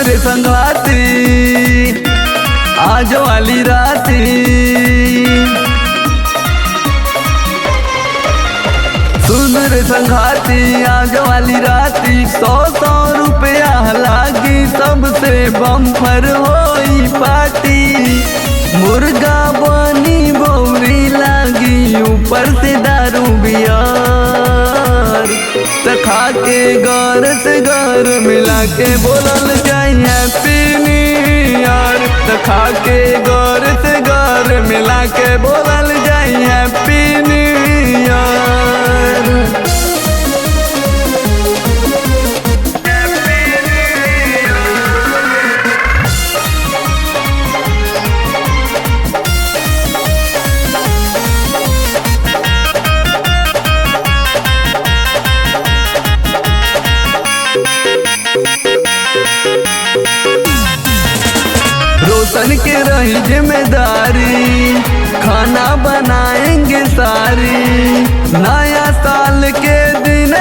रे संगाती आज वाली राती, सुन रे संगाती आज वाली राती। 100 रुपया लागी सबसे बम्फर होई पार्टी। मुर्गा बनी बौरी लागी ऊपर से दारू बियर। खा के घर से घर मिला के बोलल जाए हैप्पी न्यू ईयर। खा के घर से घर मिला के बोलल जाए हैप्पी न्यू ईयर। रोशन के रही जिम्मेदारी, खाना बनाएंगे सारी। नया साल के दिन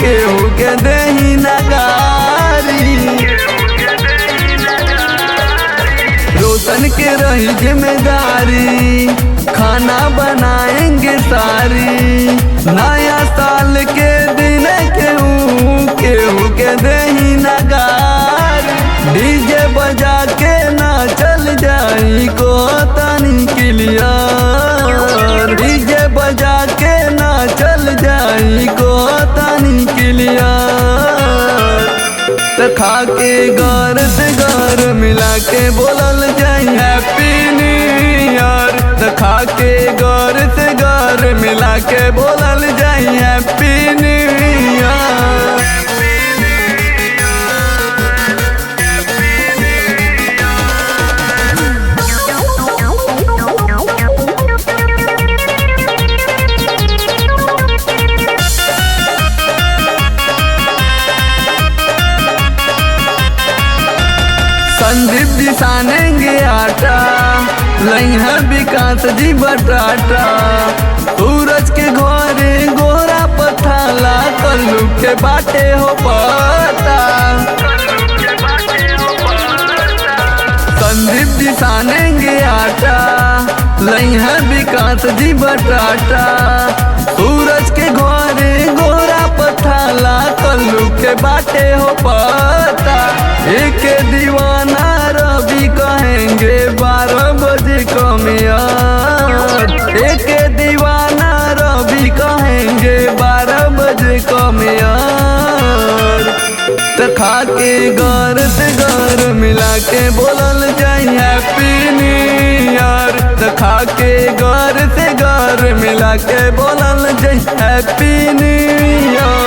केहू के दही नगारी। रोशन के रही जिम्मेदारी, खाना बनाएंगे सारी। नया साल के दिन केहू के दही नगारी। डीजे बजा के ना चल जाई को तनी क्लियर। डीजे बजा के ना चल जाई को तनी क्लियर। खा के घर से घर मिला के बोलल जाई हैप्पी न्यू ईयर। खा के घर से घर मिला के बोलल जाई happy new year. Sandeep ji सानेंगे आटा, लइहा विकास जी बटाटा। सूरज के घरे गोरा पथाला, कल्लू के बाटे हो पता। संदीप जी सानेंगे आटा, लइहा विकास जी बटाटा। सूरज के घरे गोरा पथाला, कल्लू के बाटे हो पता। एक दीवाना रवि कहेंगे 12 बजे कमियार। एक दीवाना रवि कहेंगे 12 बजे कमियार। खा के घर से घर मिला के बोलल जाए हैप्पी न्यू ईयर। खा के घर से घर मिला के बोलल जाए हैप्पी न्यू ईयर।